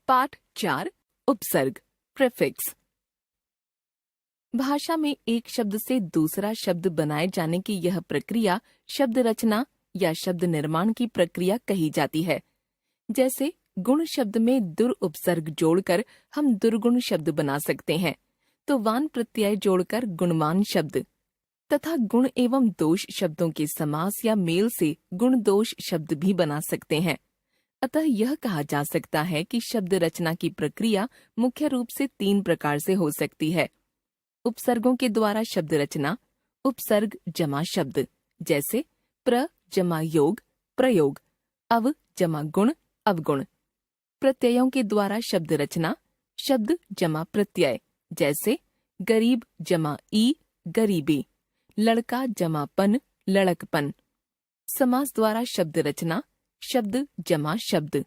पाठ 4 उपसर्ग प्रीफिक्स। भाषा में एक शब्द से दूसरा शब्द बनाए जाने की यह प्रक्रिया शब्द रचना या शब्द निर्माण की प्रक्रिया कही जाती है। जैसे गुण शब्द में दुर उपसर्ग जोड़कर हम दुर्गुण शब्द बना सकते हैं, तो वान प्रत्यय जोड़कर गुणवान शब्द तथा गुण एवं दोष शब्दों के समास या मेल से गुण दोष शब्द भी बना सकते हैं। अतः यह कहा जा सकता है कि शब्द रचना की प्रक्रिया मुख्य रूप से 3 प्रकार से हो सकती है। उपसर्गों के द्वारा शब्द रचना, उपसर्ग जमा शब्द जैसे प्र जमा योग प्रयोग, अव जमा गुण अवगुण। प्रत्ययों के द्वारा शब्द रचना, शब्द जमा प्रत्यय जैसे गरीब जमा ई गरीबी, लड़का जमा पन लड़कपन। समास द्वारा शब्द रचना, शब्द जमा शब्द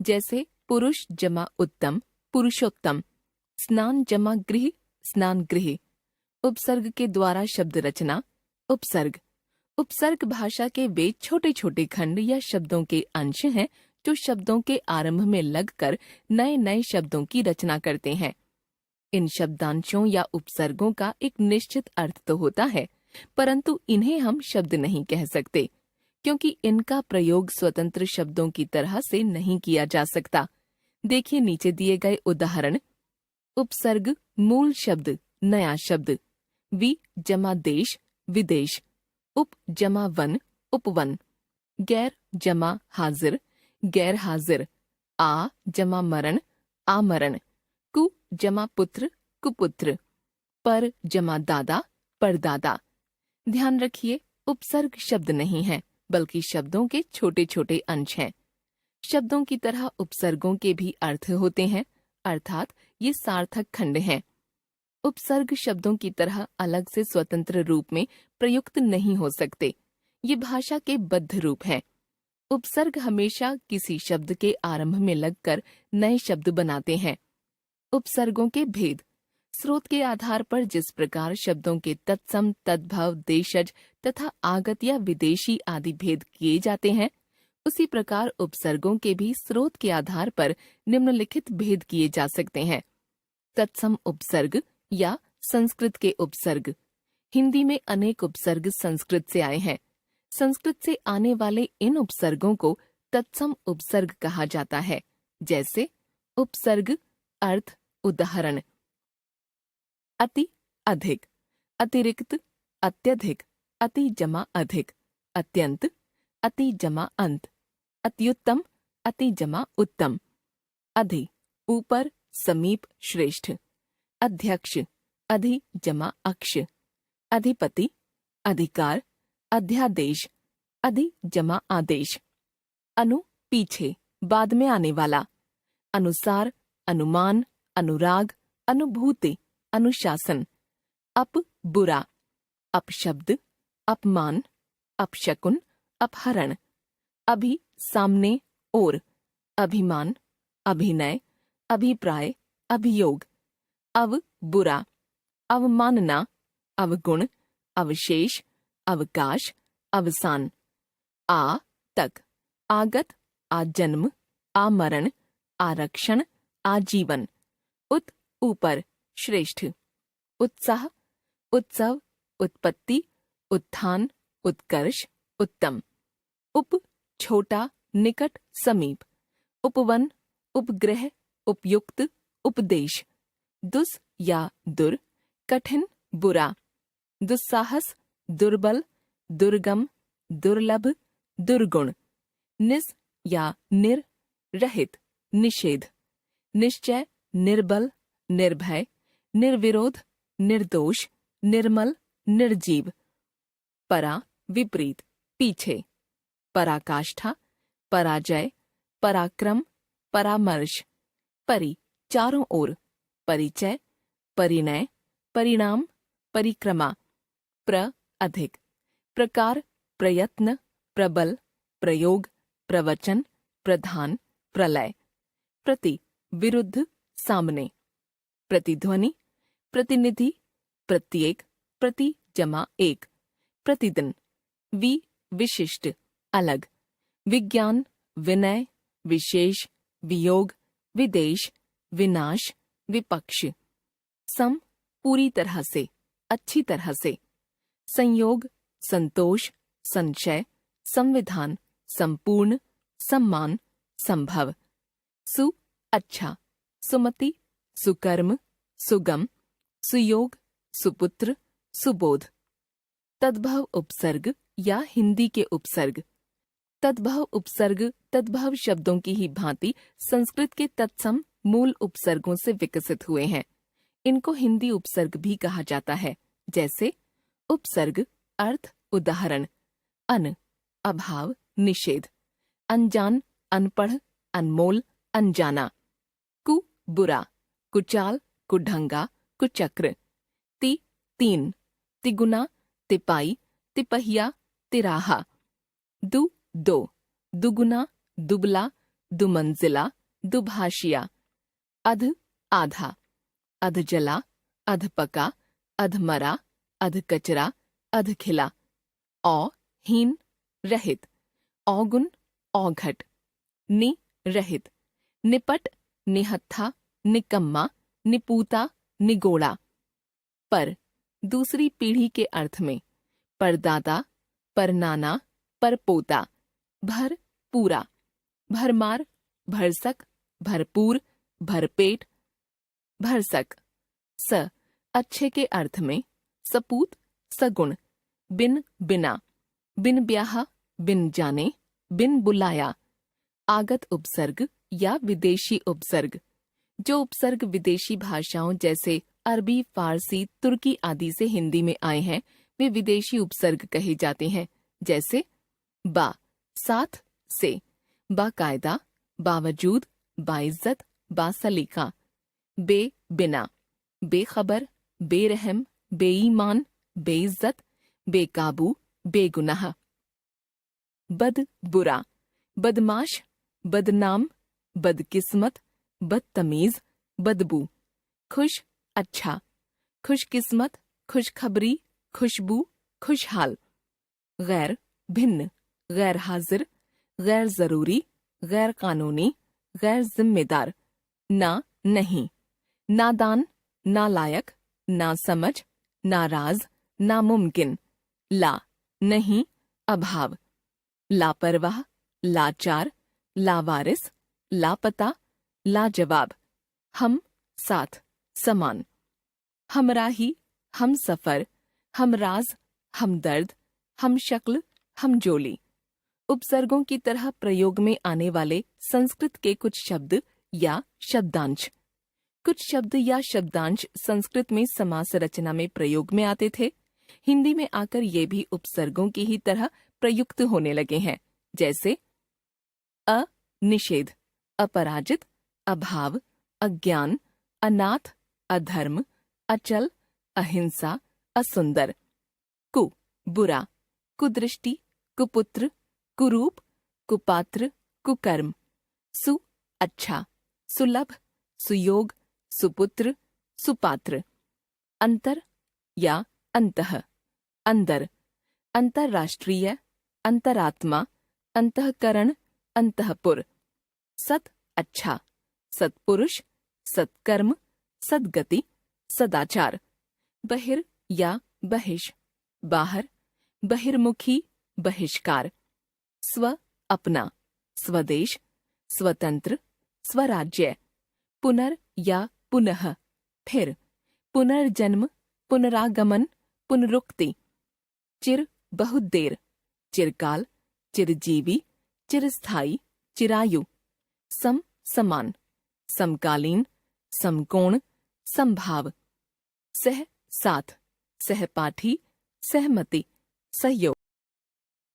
जैसे पुरुष जमा उत्तम पुरुषोत्तम, स्नान जमा गृह स्नान गृह। उपसर्ग के द्वारा शब्द रचना, उपसर्ग। उपसर्ग भाषा के वे छोटे छोटे खंड या शब्दों के अंश हैं जो शब्दों के आरंभ में लगकर नए नए शब्दों की रचना करते हैं। इन शब्दांशों या उपसर्गों का एक निश्चित अर्थ तो होता है, परंतु इन्हें हम शब्द नहीं कह सकते, क्योंकि इनका प्रयोग स्वतंत्र शब्दों की तरह से नहीं किया जा सकता। देखिए नीचे दिए गए उदाहरण। उपसर्ग मूल शब्द नया शब्द, वि जमा देश विदेश, उप जमा वन उपवन, गैर जमा हाजिर गैर हाजिर, आ जमा मरण आमरण, कु जमा पुत्र कुपुत्र, पर जमा दादा परदादा। ध्यान रखिए, उपसर्ग शब्द नहीं है बल्कि शब्दों के छोटे छोटे अंश हैं। शब्दों की तरह उपसर्गों के भी अर्थ होते हैं, अर्थात ये सार्थक खंड हैं। उपसर्ग शब्दों की तरह अलग से स्वतंत्र रूप में प्रयुक्त नहीं हो सकते, ये भाषा के बद्ध रूप हैं। उपसर्ग हमेशा किसी शब्द के आरंभ में लगकर नए शब्द बनाते हैं। उपसर्गों के भेद। स्रोत के आधार पर जिस प्रकार शब्दों के तत्सम तद्भव देशज तथा आगत या विदेशी आदि भेद किए जाते हैं, उसी प्रकार उपसर्गों के भी स्रोत के आधार पर निम्नलिखित भेद किए जा सकते हैं। तत्सम उपसर्ग या संस्कृत के उपसर्ग। हिंदी में अनेक उपसर्ग संस्कृत से आए हैं। संस्कृत से आने वाले इन उपसर्गों को तत्सम उपसर्ग कहा जाता है। जैसे उपसर्ग अर्थ उदाहरण अति अधिक, अतिरिक्त अत्यधिक, अति जमा अधिक, अत्यंत अति जमा अंत, अत्युत्तम अति जमा उत्तम, अधि ऊपर समीप श्रेष्ठ, अध्यक्ष अधि जमा अक्ष, अधिपति अधिकार अध्यादेश, अधि जमा आदेश, अनु पीछे बाद में आने वाला, अनुसार अनुमान अनुराग अनुभूति अनुशासन, अप बुरा, अपशब्द अपमान अपशकुन अपहरण, अभि सामने और, अभिमान अभिनय अभिप्राय अभियोग, अव बुरा अवमानना अवगुण अवशेष अवकाश अवसान, आ तक आगत आजन्म आमरण आरक्षण आजीवन, उत ऊपर श्रेष्ठ, उत्साह उत्सव उत्पत्ति उत्थान उत्कर्ष उत्तम, उप छोटा निकट समीप, उपवन उपग्रह उपयुक्त उपदेश, दुस या दुर कठिन बुरा, दुस्साहस दुर्बल दुर्गम दुर्लभ दुर्गुण, निस या निर रहित निषेध, निश्चय निर्बल निर्भय निर्विरोध निर्दोष निर्मल निर्जीव, परा विपरीत पीछे, पराकाष्ठा पराजय पराक्रम परामर्श, परि चारों ओर, परिचय परिणय परिणाम परिक्रमा, प्र अधिक, प्रकार प्रयत्न प्रबल प्रयोग प्रवचन प्रधान प्रलय, प्रति विरुद्ध सामने, प्रतिध्वनि प्रतिनिधि प्रत्येक प्रति जमा एक, प्रतिदिन, वि विशिष्ट अलग, विज्ञान विनय विशेष वियोग विदेश, विनाश, विपक्ष। सम, पूरी तरह से, अच्छी तरह से। संयोग, संतोष, संशय, संविधान, संपूर्ण, सम्मान, संभव। सु, अच्छा, सुमति, सुकर्म, सुगम, सुयोग, सुपुत्र, सुबोध। तद्भव उपसर्ग या हिंदी के उपसर्ग। तद्भव उपसर्ग तद्भव शब्दों की ही भांति संस्कृत के तत्सम मूल उपसर्गों से विकसित हुए हैं। इनको हिंदी उपसर्ग भी कहा जाता है, जैसे उपसर्ग, अर्थ, उदाहरण। अन, अभाव, निषेध। अनजान, अनपढ़, अनमोल, अनजाना। कु, बुरा, कुचाल, कुढंगा, कुचक्र। ति, तीन। तिगुना, तिपाई, तिपहिया, तिराहा। दु, दो। दुगुना, दुबला, दुमंजिला, दुभाषिया। अध, आधा। अधजला, अधपका, अधमरा, अधकचरा, अधखिला। औ, हीन, रहित। औगुन, औघट। नि, रहित। निपट, निहत्था, निकम्मा, निपूता, निगोड़ा। पर, दूसरी पीढ़ी के अर्थ में। परदादा, परनाना, परपोता। भर, पूरा। भरमार, भरसक, भरपूर, भरपेट, भरसक। स, अच्छे के अर्थ में। सपूत, सगुण। बिन, बिना। बिन ब्याहा, बिन जाने, बिन बुलाया। आगत उपसर्ग या विदेशी उपसर्ग। जो उपसर्ग विदेशी भाषाओं जैसे अरबी, फारसी, तुर्की आदि से हिंदी में आए हैं, वे विदेशी उपसर्ग कहे जाते हैं, जैसे बा, साथ, से। बाकायदा, बावजूद, बाइज्जत, बासलीका। बे, बिना। बेखबर, बेरहम, बेईमान, बेइज्जत, बेकाबू, बेगुनाह। बद, बुरा। बदमाश, बदनाम, बदकिस्मत, बदतमीज, बदबू। खुश, अच्छा। खुशकिस्मत, खुशखबरी, खुशबू, खुशहाल। गैर, भिन्न, गैर हाजिर, गैर जरूरी, गैर कानूनी, गैर जिम्मेदार। ना, नहीं। नादान, नालायक, नासमझ, नाराज, नामुमकिन। ला, नहीं, अभाव। लापरवाह, लाचार, लावारिस, लापता, लाजवाब। हम, साथ, समान। हमराही, हम सफर, हमराज, हमदर्द, हम शक्ल, हमजोली। उपसर्गों की तरह प्रयोग में आने वाले संस्कृत के कुछ शब्द या शब्दांश। कुछ शब्द या शब्दांश संस्कृत में समास रचना में प्रयोग में आते थे, हिंदी में आकर ये भी उपसर्गों की ही तरह प्रयुक्त होने लगे हैं, जैसे अ, निषेध, अपराजित, अभाव, अज्ञान, अनाथ, अधर्म, अचल, अहिंसा, असुंदर। कु, बुरा, कुदृष्टि, कुपुत्र, कुरूप, कुपात्र, कुकर्म। सु, अच्छा, सुलभ, सुयोग, सुपुत्र, सुपात्र। अंतर या अंतः, अंदर। अंतर्राष्ट्रीय, अंतरात्मा, अंतःकरण, अंतःपुर। सत, अच्छा, सत्पुरुष, सत्कर्म, सद्गति, सदाचार। बहिर या बहिष, बाहर, बहिर्मुखी, बहिष्कार। स्व, अपना, स्वदेश, स्वतंत्र, स्वराज्य। पुनर या पुनः, फिर। पुनर्जन्म, पुनरागमन, पुनरुक्ति। चिर, बहुत देर, चिरकाल, चिरजीवी, चिरस्थायी, चिरायु। सम, समान, समकालीन, समकोण, समभाव। सह, साथ, सहपाठी, सहमति, सहयोग।